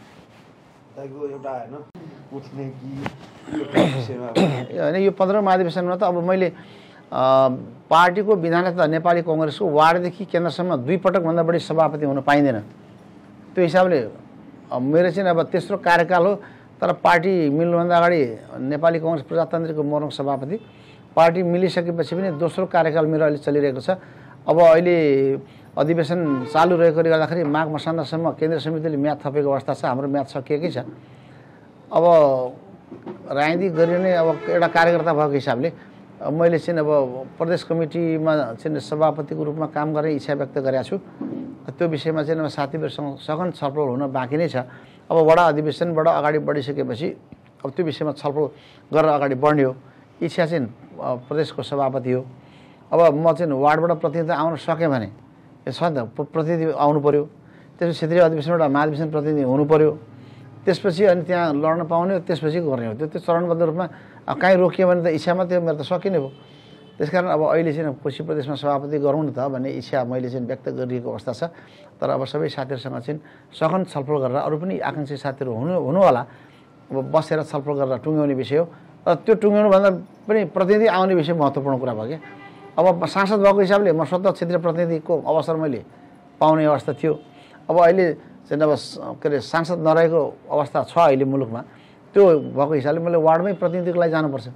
होइन यो 15औं महाधिवेशनमा त अब मैले पार्टीको विधानता नेपाली कङ्ग्रेसको वार्डदेखि केन्द्रसम्म 2 पटकभन्दा बढी सभापति हुन पाइँदैन। त्यो हिसाबले मेरो चाहिँ अब तेस्रो कार्यकाल हो। तर पार्टी मिल्नुभन्दा अगाडि नेपाली कङ्ग्रेस प्रजातान्त्रिक मोर्चाको सभापति, पार्टी मिलिसकेपछि पनि दोस्रो कार्यकाल मेरो अहिले चलिरहेको छ। अब अहिले अधिवेशन चालु रहेकोले गर्दाखेरि माघ मसान्तसम्म केन्द्रीय समितिले म्याद थपेको अवस्था छ। हाम्रो म्याद सकिएकै छ। अब राजनीति गरिने अब एउटा कार्यकर्ता भएको हिसाबले मैले चाहिँ अब प्रदेश कमिटीमा चाहिँ सभापतिको रूपमा काम गर्ने इच्छा व्यक्त गरेको छु। त्यो विषयमा चाहिँ साथीहरूसँग सघन छलफल हुन बाँकी नै छ। अब वडा अधिवेशनबाट अगाडि बढिसकेपछि अब त्यो विषयमा छलफल गरेर अगाडि बढ्ने हो। इच्छा चाहिँ प्रदेशको सभापति हो। अब म चाहिँ वार्डबाट प्रतिनिधि आउन सकेँ भने छ नि त प्रतिनिधि आउनु पऱ्यो। त्यसपछि क्षेत्रीय अधिवेशनबाट महाधिवेशन प्रतिनिधि हुनु पऱ्यो। त्यसपछि अनि त्यहाँ लड्न पाउने हो, त्यसपछि गर्ने हो। त्यो चरणबद्ध रूपमा कहीँ रोकियो भने त इच्छा मात्रै मेरो त सकिने भयो। त्यसकारण अब अहिले चाहिँ कोशी प्रदेशमा सभापति गरौँ न त भन्ने इच्छा मैले चाहिँ व्यक्त गरिएको अवस्था छ। तर अब सबै साथीहरूसँग चाहिँ सघन छलफल गरेर अरू पनि आकाङ्क्षी साथीहरू हुनु होला। अब बसेर छलफल गरेर टुङ्ग्याउने विषय हो। र त्यो टुङ्ग्याउनुभन्दा पनि प्रतिनिधि आउने विषय महत्त्वपूर्ण कुरा भयो क्या। अब सांसद भएको हिसाबले म स्वतः क्षेत्रीय प्रतिनिधिको अवसर मैले पाउने अवस्था थियो। अब अहिले चाहिँ अब के अरे सांसद नरहेको अवस्था छ अहिले मुलुकमा। त्यो भएको हिसाबले मैले वार्डमै प्रतिनिधिको लागि जानुपर्छ।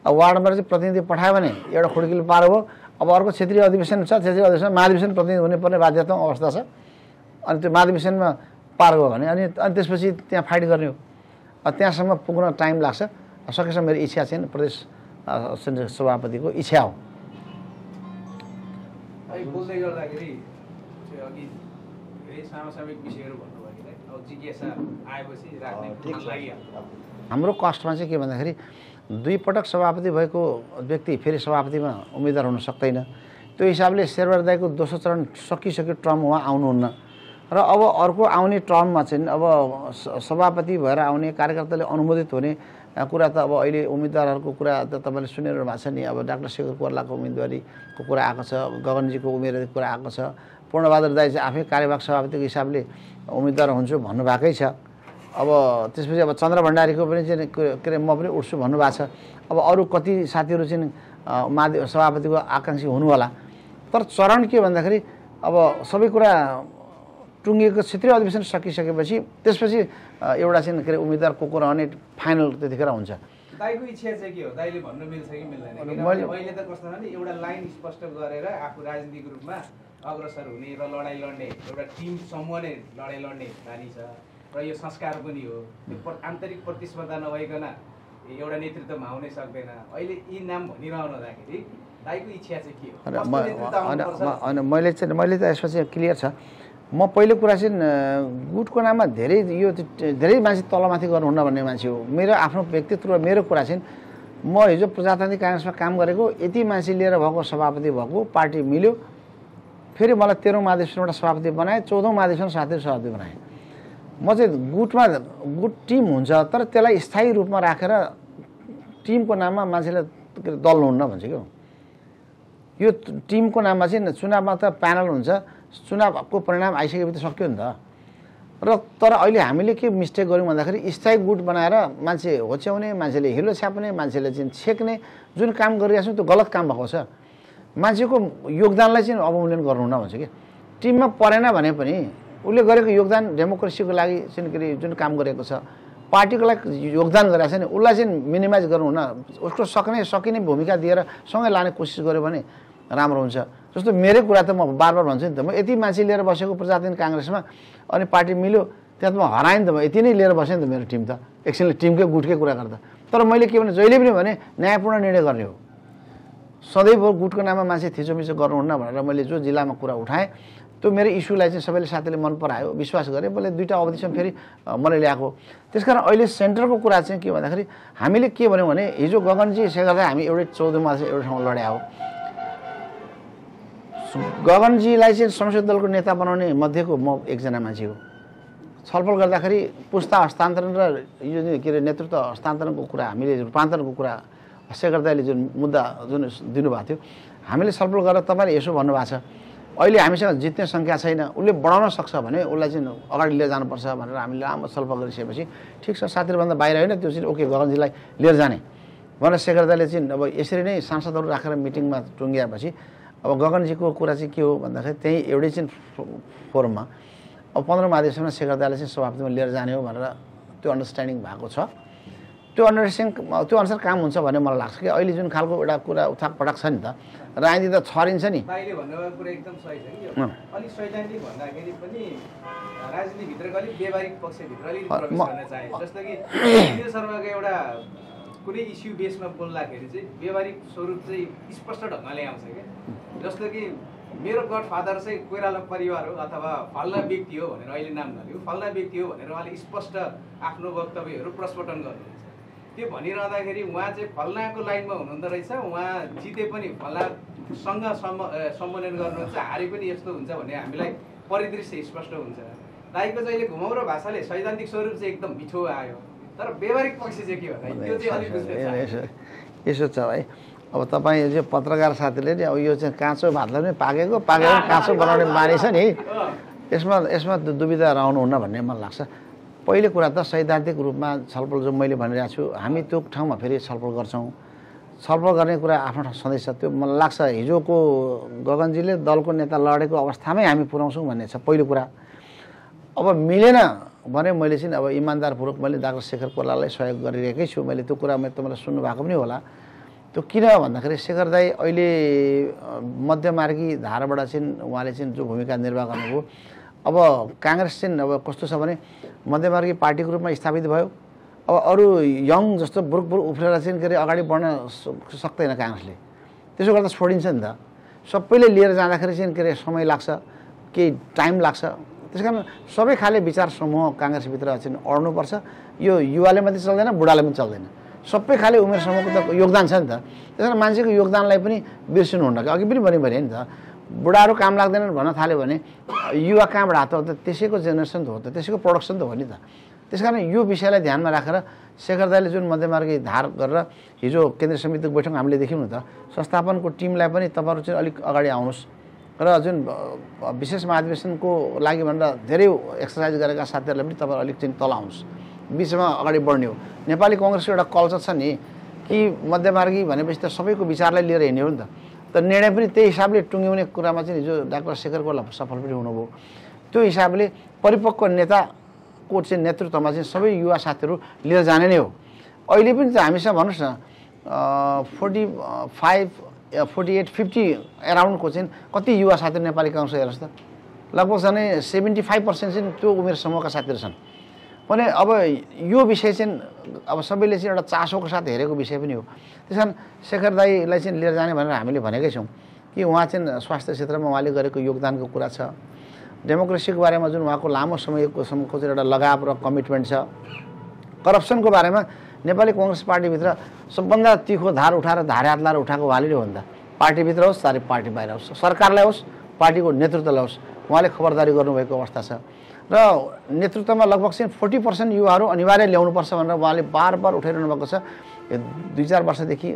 अब वार्डमा चाहिँ प्रतिनिधि पठायो भने एउटा खुड्किलो पार हो। अब अर्को क्षेत्रीय अधिवेशन छ, क्षेत्रीय अधिवेशनमा महाधिवेशन प्रतिनिधि हुनुपर्ने बाध्यता अवस्था छ। अनि त्यो महाधिवेशनमा पार गयो भने अनि त्यसपछि त्यहाँ फाइट गर्ने हो। त्यहाँसम्म पुग्न टाइम लाग्छ। सकेसम्म मेरो इच्छा चाहिँ प्रदेश सभापतिको इच्छा हो। बोल्दै गर्दाखेरि अघि धेरै सामसामिक विषयहरू भन्नुभयो कि अब जिज्ञासा आएपछि राख्ने लागिहाल्छ। हाम्रो कस्टमा चाहिँ के भन्दाखेरि 2 पटक सभापति भएको व्यक्ति फेरि सभापतिमा उम्मेदवार हुन सक्दैन। त्यो हिसाबले शेरबहादुर दाइको दोस्रो चरण सकिसक्यो, टर्म उहाँ आउनुहुन्न। र अब अर्को आउने टर्ममा चाहिँ अब सभापति भएर आउने कार्यकर्ताले अनुमोदित हुने कुरा त अब अहिले उम्मेदवारहरूको कुरा त तपाईँले सुनिरहनु भएको छ नि। अब डाक्टर शेखर कोइरालाको उम्मेदवारीको कुरा आएको छ, गगनजीको उम्मेदवारीको कुरा आएको छ, पूर्णबहादुर दाइ चाहिँ आफै कार्यवाहक सभापतिको हिसाबले उम्मेदवार हुन्छु भन्नुभएकै छ। अब त्यसपछि अब चन्द्र भण्डारीको पनि चाहिँ के अरे म पनि उठ्छु भन्नुभएको छ। अब अरू कति साथीहरू चाहिँ सभापतिको आकाङ्क्षी हुनु होला। तर चरण के भन्दाखेरि अब सबै कुरा टुङ्गिएको क्षेत्रीय अधिवेशन सकिसकेपछि त्यसपछि एउटा चाहिँ के अरे उम्मेदवार को रहने फाइनल त्यतिखेर हुन्छ। दाइको इच्छा चाहिँ के हो? दाइले भन्नु मिल्छ कि मिल्दैन? अहिले त कस्तो भने एउटा लाइन स्पष्ट गरेर आफू राजनीतिक रूपमा अग्रसर हुने र लडाइँ लड्ने एउटा टिम समूह नै लडाइँ लड्ने बानी छ र यो संस्कार पनि हो। त्यो आन्तरिक प्रतिस्पर्धा नभइकन एउटा नेतृत्वमा आउनै सक्दैन। अहिले यी नाम भनिरहँदाखेरि दाइको इच्छा चाहिँ के हो? मैले त यसमा चाहिँ क्लियर छ। म पहिलो कुरा चाहिँ गुटको नाममा धेरै मान्छे तलमाथि गर्नुहुन्न भन्ने मान्छे हो। मेरो आफ्नो व्यक्तित्व र मेरो कुरा चाहिँ म हिजो प्रजातान्त्रिक काङ्ग्रेसमा काम गरेको यति मान्छे लिएर भएको सभापति भएको पार्टी मिल्यो फेरि मलाई 13औं महाधिवेशनबाट सभापति बनाए, 14औं महाधिवेशन सभापति बनाए। म चाहिँ गुट टिम हुन्छ, तर त्यसलाई स्थायी रूपमा राखेर टिमको नाममा मान्छेले दल हुन्न भन्छ क्या। यो टिमको नाममा चाहिँ चुनावमा त प्यानल हुन्छ, चुनावको परिणाम आइसकेपछि सक्यो नि त। र तर अहिले हामीले के मिस्टेक गऱ्यौँ भन्दाखेरि स्थायी गुट बनाएर मान्छे होच्याउने, मान्छेले हिलो छ्याप्ने, मान्छेले चाहिँ छेक्ने जुन काम गरिरहेको छौँ त्यो गलत काम भएको छ। मान्छेको योगदानलाई चाहिँ अवमूल्यन गर्नुहुन्न भन्छ कि। टिममा परेन भने पनि उसले गरेको योगदान डेमोक्रेसीको लागि चाहिँ के अरे जुन काम गरेको छ, पार्टीको लागि योगदान गरेको छ नि, उसलाई चाहिँ मिनिमाइज गर्नुहुन्न। उसको सकिने भूमिका दिएर सँगै लाने कोसिस गर्यो भने राम्रो हुन्छ। जस्तो मेरै कुरा त म बार बार भन्छु नि त, म यति मान्छे लिएर बसेको प्रजातान्त्रिक काङ्ग्रेसमा, अनि पार्टी मिल्यो त्यहाँ त म हराएँ नि त। म यति नै लिएर बसेँ नि त मेरो टिम त, एकछिनले टिमकै गुटकै कुरा गर्दा। तर मैले के भने जहिले पनि भने न्यायपूर्ण निर्णय गर्ने हो। सधैँ गुटको नाममा मान्छे थिचोमिचो गर्नुहुन्न भनेर मैले जो जिल्लामा कुरा उठाएँ, त्यो मेरो इस्युलाई चाहिँ सबैले साथीले मन परायो, विश्वास गरेँ। मैले 2टा अवधिसम्म फेरि मैले ल्याएको। त्यसकारण अहिले सेन्टरको कुरा चाहिँ के भन्दाखेरि हामीले के भन्यौँ भने हिजो गगनजी गर्दा हामी एउटै 14मा एउटा ठाउँमा लड्या हो। गगनजीलाई चाहिँ संसदीय दलको नेता बनाउने मध्येको म एकजना मान्छे हो। छलफल गर्दाखेरि पुस्ता हस्तान्तरण र यो के अरे नेतृत्व हस्तान्तरणको कुरा, हामीले रूपान्तरणको कुरा शेखर दाइले जुन मुद्दा जुन दिनुभएको थियो, हामीले छलफल गरेर तपाईँले यसो भन्नुभएको छ, अहिले हामीसँग जित्ने सङ्ख्या छैन, उसले बढाउन सक्छ भने उसलाई चाहिँ अगाडि लिएर जानुपर्छ भनेर हामीले लामो छलफल गरिसकेपछि ठिक छ साथीहरूभन्दा बाहिर होइन, त्यो चाहिँ ओके गगनजीलाई लिएर जाने भनेर शेखर दाइले चाहिँ अब यसरी नै सांसदहरू राखेर मिटिङमा टुङ्गिएपछि अब गगनजीको कुरा चाहिँ के हो भन्दाखेरि त्यही एउटै चाहिँ फोरममा अब 15औं महाधिवेशनमा शेखर दाइले चाहिँ सभापतिमा लिएर जाने हो भनेर त्यो अन्डरस्ट्यान्डिङ भएको छ। त्यो अनुसार काम हुन्छ भन्ने मलाई लाग्छ कि अहिले जुन खालको एउटा कुरा उठाक पटाक छ नि त, राजनीति त छरिन्छ नि। दाइले भन्नुभएको कुरा एकदम सही छ कि अलिक सैद्धान्तिक भन्दाखेरि पनि राजनीतिभित्रको अलिक व्यवहारिक पक्षभित्र अलिक प्रवेश गर्न चाहे। जस्तो कि विजय शर्माको एउटा कुनै इस्यु बेसमा बोल्दाखेरि चाहिँ व्यवहारिक स्वरूप चाहिँ स्पष्ट ढङ्गले आउँछ क्या। जस्तो कि मेरो गडफादर चाहिँ कोइराला परिवार हो अथवा फल्ना व्यक्ति हो भनेर अहिले नाम नलियो, फल्ना व्यक्ति हो भनेर उहाँले स्पष्ट आफ्नो वक्तव्यहरू प्रस्फोटन गर्नुहुन्छ। त्यो भनिरहँदाखेरि उहाँ चाहिँ फल्नाको लाइनमा हुनुहुँदो रहेछ, उहाँ जिते पनि फल्नासँग सम्बोधन गर्नुहुन्छ, हारे पनि यस्तो हुन्छ भन्ने हामीलाई परिदृश्य स्पष्ट हुन्छ। दाइको चाहिँ अहिले घुमाउरो भाषाले सैद्धान्तिक स्वरूप चाहिँ एकदम मिठो आयो, तर व्यवहारिक पक्ष चाहिँ के हो त्यो चाहिँ अलिक यसो छ भाइ। अब तपाईँ चाहिँ पत्रकार साथीले नि अब यो चाहिँ काँचो भातलाई पनि पाकेको काँचो बनाउने बानी छ नि, यसमा दुविधा रहनुहुन्न भन्ने मलाई लाग्छ। पहिले कुरा त सैद्धान्तिक रूपमा छलफल जो मैले भनिरहेको छु, हामी त्यो ठाउँमा फेरि छलफल गर्छौँ। छलफल गर्ने कुरा आफ्नो सधैँ छ। त्यो मलाई लाग्छ हिजोको गगनजीले दलको नेता लडेको अवस्थामै हामी पुर्याउँछौँ भन्ने छ पहिलो कुरा। अब मिलेन भने मैले चाहिँ अब इमान्दारपूर्वक मैले डाक्टर शेखर कोइरालालाई सहयोग गरिरहेकै छु। मैले त्यो कुरा तपाईँलाई सुन्नु भएको पनि होला। त्यो किन भन्दाखेरि शेखर दाइ अहिले मध्यमार्गी धाराबाट चाहिँ उहाँले चाहिँ जो भूमिका निर्वाह गर्नुभयो, अब काङ्ग्रेस चाहिँ अब कस्तो छ भने मध्यमार्गी पार्टीको रूपमा स्थापित भयो। अब अरू यङ जस्तो बुरुक उफ्रेर चाहिँ के अरे अगाडि बढ्न सक्दैन काङ्ग्रेसले, त्यसो गर्दा छोडिन्छ नि त। सबैले लिएर जाँदाखेरि चाहिँ के अरे समय लाग्छ, केही टाइम लाग्छ। त्यस कारण सबै खाले विचार समूह काङ्ग्रेसभित्र चाहिँ अड्नुपर्छ। यो युवाले मात्रै चल्दैन, बुढाले पनि चल्दैन, सबै खाले उमेर समूहको त योगदान छ नि त। त्यस कारण मान्छेको योगदानलाई पनि बिर्सिनुहुन्न कि अघि पनि भने नि त, बुढाहरू काम लाग्दैनन् भन्न थाल्यो भने युवा कहाँबाट हात हो त, त्यसैको जेनेरेसन त हो त, त्यसैको प्रोडक्सन त हो नि त। त्यस कारण यो विषयलाई ध्यानमा राखेर शेखर दाइले जुन मध्यमार्गी धार गरेर हिजो केन्द्रीय समितिको बैठक हामीले देख्यौँ नि त, संस्थापनको टिमलाई पनि तपाईँहरू चाहिँ अलिक अगाडि आउनुहोस् र जुन विशेष महाधिवेशनको लागि भनेर धेरै एक्सर्साइज गरेका साथीहरूलाई पनि तपाईँहरू अलिक चाहिँ तल आउनुहोस्, बिचमा अगाडि बढ्ने हो। नेपाली कङ्ग्रेसको एउटा कल्चर छ नि कि मध्यमार्गी भनेपछि त सबैको विचारलाई लिएर हिँड्ने हो नि त। त निर्णय पनि त्यही हिसाबले टुङ्ग्याउने कुरामा चाहिँ हिजो डाक्टर शेखर कोइराला सफल पनि हुनुभयो। त्यो हिसाबले परिपक्व नेताको चाहिँ नेतृत्वमा चाहिँ सबै युवा साथीहरू लिएर जाने नै हो। अहिले पनि त हामीसँग भन्नुहोस् न 45, 48, 50 एराउन्डको चाहिँ कति युवा साथीहरू नेपाली काङ्ग्रेस हेर्नुहोस् त, लगभग झन् 75% चाहिँ त्यो उमेर समूहका साथीहरू छन् भने। अब यो विषय चाहिँ अब सबैले चाहिँ एउटा चासोको साथ हेरेको विषय पनि हो। त्यस कारण शेखर दाइलाई चाहिँ लिएर जाने भनेर हामीले भनेकै छौँ कि उहाँ चाहिँ स्वास्थ्य क्षेत्रमा उहाँले गरेको योगदानको कुरा छ। डेमोक्रेसीको बारेमा जुन उहाँको लामो समयको चाहिँ एउटा लगाव र कमिटमेन्ट छ। करप्सनको बारेमा नेपाली कङ्ग्रेस पार्टीभित्र सबभन्दा तिखो धार उठाएर धारे हात लाएर उठाएको उहाँले हो नि त। पार्टीभित्र होस् चाहे पार्टी बाहिर होस्, सरकारलाई होस् पार्टीको नेतृत्व ल्याओस्, उहाँले खबरदारी गर्नुभएको अवस्था छ। र नेतृत्वमा लगभग चाहिँ 40% युवाहरू अनिवार्य ल्याउनुपर्छ भनेर उहाँले बार उठाइरहनु भएको छ। 2-4 वर्षदेखि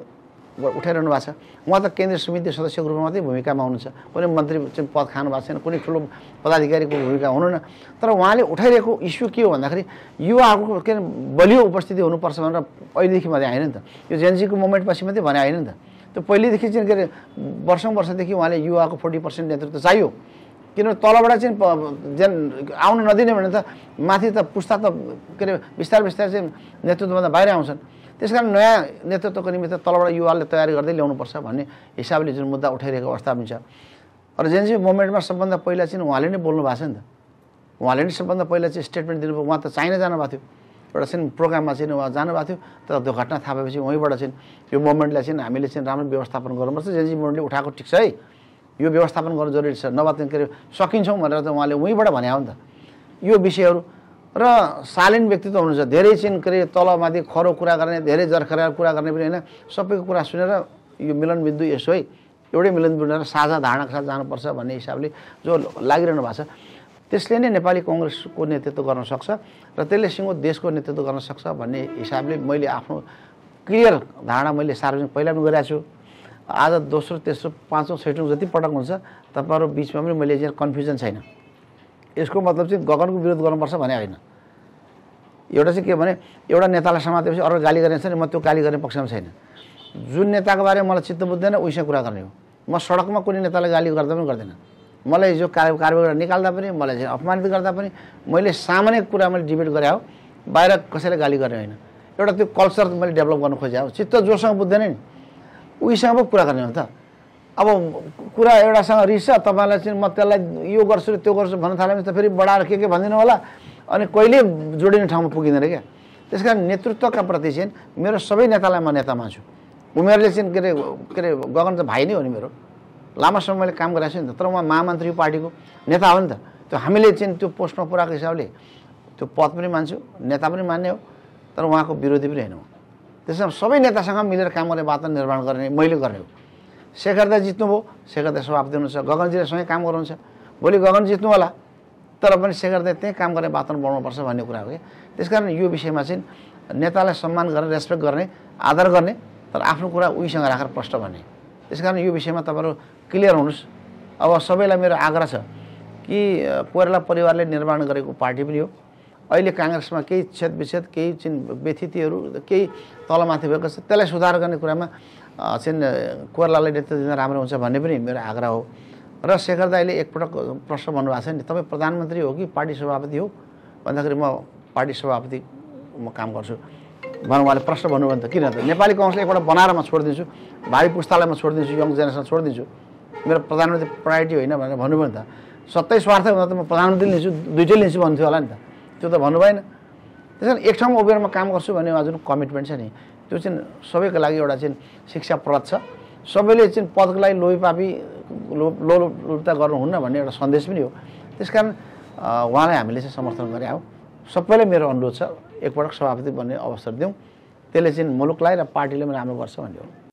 उठाइरहनु भएको छ। उहाँ त केन्द्रीय समिति सदस्यको रूपमा मात्रै भूमिकामा हुनुहुन्छ, कुनै मन्त्री चाहिँ पद खानु भएको छैन, कुनै ठुलो पदाधिकारीको भूमिका हुनुहुन्न। तर उहाँले उठाइरहेको इस्यु के हो भन्दाखेरि युवाहरूको के बलियो उपस्थिति हुनुपर्छ भनेर पहिलेदेखि मात्रै आएन नि त, यो जेनजीको मुभमेन्टपछि मात्रै भने आएन नि त। त्यो पहिलेदेखि चाहिँ के अरे वर्षौँदेखि उहाँले युवाको 40% नेतृत्व चाहियो, किनभने तलबाट चाहिँ आउनु नदिने भने त माथि त पुस्ता त के अरे बिस्तारै चाहिँ नेतृत्वभन्दा बाहिर आउँछन्। त्यस कारण नयाँ नेतृत्वको निमित्त तलबाट युवाले तयारी गर्दै ल्याउनुपर्छ भन्ने हिसाबले जुन मुद्दा उठाइरहेको अवस्था पनि छ। र जेनजी मुभमेन्टमा सबभन्दा पहिला चाहिँ उहाँले नै बोल्नु भएको छ नि त, उहाँले नै सबभन्दा पहिला चाहिँ स्टेटमेन्ट दिनुभयो। उहाँ त चाइना जानुभएको थियो, एउटा चाहिँ प्रोग्राममा चाहिँ उहाँ जानुभएको थियो, तर त्यो घटना थाहा भएपछि वहीँबाट चाहिँ यो मुभमेन्टलाई चाहिँ हामीले चाहिँ राम्रो व्यवस्थापन गर्नुपर्छ, जेनजी मुभमेन्टले उठाएको ठिक छ है, यो व्यवस्थापन गर्नु जरुरी छ, नभए के अरे सकिन्छौँ भनेर त उहाँले वहीँबाट भने हो नि त। यो विषयहरू र शालीन व्यक्तित्व हुनुहुन्छ, धेरै चाहिँ के अरे तलमाथि खरो कुरा गर्ने, धेरै जर्खरा कुरा गर्ने पनि होइन, सबैको कुरा सुनेर यो मिलनबिन्दु यसो है, एउटै मिलनबिन्दु साझा धारणाका साथ जानुपर्छ भन्ने हिसाबले जो लागिरहनु भएको छ, त्यसले नै नेपाली कङ्ग्रेसको नेतृत्व गर्न सक्छ र त्यसले सिङ्गो देशको नेतृत्व गर्न सक्छ भन्ने हिसाबले मैले आफ्नो क्लियर धारणा मैले सार्वजनिक पहिला पनि गरिरहेको छु। आज दोस्रो तेस्रो पाँचौँ छैटौँ जति पटक हुन्छ तपाईँहरू बिचमा पनि मैले चाहिँ कन्फ्युजन छैन। यसको मतलब चाहिँ गगनको विरोध गर्नुपर्छ भने होइन। एउटा चाहिँ के भने एउटा नेतालाई समातेपछि अरू गाली गर्ने छ नि, म त्यो गाली गर्ने पक्षमा छैन। जुन नेताको बारेमा मलाई चित्त बुझ्दैन उहीसँग कुरा गर्ने हो। म सडकमा कुनै नेतालाई गाली गर्दा पनि गर्दैन, मलाई जो कारबाही निकाल्दा पनि, मलाई चाहिँ अपमानित गर्दा पनि मैले सामान्य कुरा मैले डिबेट गरे हो, बाहिर कसैलाई गाली गर्ने होइन। एउटा त्यो कल्चर मैले डेभलप गर्नु खोजेँ हो। चित्त जोसँग बुझ्दैन नि उहीसँग पो कुरा गर्ने हो त। अब कुरा एउटासँग रिस छ, तपाईँलाई चाहिँ म त्यसलाई यो गर्छु र त्यो गर्छु भन्न थाल्यो भने त फेरि बढाएर के भनिदिनु होला, अनि कहिले जोडिने ठाउँमा पुगिँदैन क्या। त्यस कारण नेतृत्वका प्रति चाहिँ मेरो सबै नेतालाई म नेता मान्छु। उमेरले चाहिँ के अरे गगन त भाइ नै हो नि मेरो, लामो समय मैले काम गरेको छु नि त। तर उहाँ महामन्त्री पार्टीको नेता हो नि त, त्यो हामीले चाहिँ त्यो पोस्टमा पुऱ्याएको हिसाबले त्यो पद पनि मान्छु, नेता पनि मान्ने हो, तर उहाँको विरोधी पनि होइन। त्यसमा सबै नेतासँग मिलेर काम गर्ने वातावरण निर्माण गर्ने मैले गर्ने हो। शेखर दाइ जित्नुभयो, शेखर दाइ सभापति हुनुहुन्छ, गगनजीले सँगै काम गर्नुहुन्छ, भोलि गगन जित्नु होला, तर पनि शेखर दाइ त्यही काम गर्ने वातावरण बनाउनुपर्छ भन्ने कुरा हो क्या। त्यसकारण यो विषयमा चाहिँ नेतालाई सम्मान गर्ने, रेस्पेक्ट गर्ने, आदर गर्ने, तर आफ्नो कुरा उहीसँग राखेर प्रश्न भन्ने। त्यसकारण यो विषयमा तपाईँहरू क्लियर हुनुहोस्। अब सबैलाई मेरो आग्रह छ कि कोइराला परिवारले निर्माण गरेको पार्टी पनि हो, अहिले काङ्ग्रेसमा केही छेदविच्छेद, केही चाहिँ व्यथितिहरू, केही तलमाथि भएको छ, त्यसलाई सुधार गर्ने कुरामा चाहिँ कोइरालालाई नेतृत्व दिन राम्रो हुन्छ भन्ने पनि मेरो आग्रह हो। र शेखर दाइले एकपटक प्रश्न भन्नुभएको छ नि, तपाईँ प्रधानमन्त्री हो कि पार्टी सभापति हो भन्दाखेरि म पार्टी सभापति म काम गर्छु भनेर उहाँले प्रश्न भन्नुभयो भने त किन त नेपाली कङ्ग्रेसलाई एकपल्ट बनाएर म छोडिदिन्छु, भावी पुस्तालाई म छोडिदिन्छु, यङ जेनेरेसन छोडिदिन्छु, मेरो प्रधानमन्त्री प्रायोरिटी होइन भनेर भन्नुभयो नि त। सत्तै स्वार्थ हुँदा त म प्रधानमन्त्री लिन्छु, दुइटै लिन्छु भन्थ्यो होला नि त, त्यो त भन्नु भएन। त्यस कारण एक ठाउँमा उभिएर म काम गर्छु भन्ने जुन कमिटमेन्ट छ नि, त्यो चाहिँ सबैको लागि एउटा चाहिँ शिक्षाप्रद छ। सबैले चाहिँ पदको लागि लोभीपापी लोलुप्ता गर्नुहुन्न भन्ने एउटा सन्देश पनि हो। त्यसकारण उहाँलाई हामीले चाहिँ समर्थन गरे हो। सबैलाई मेरो अनुरोध छ एकपटक सभापति बन्ने अवसर दिउँ, त्यसले चाहिँ मुलुकलाई र पार्टीले पनि राम्रो गर्छ भन्ने हो।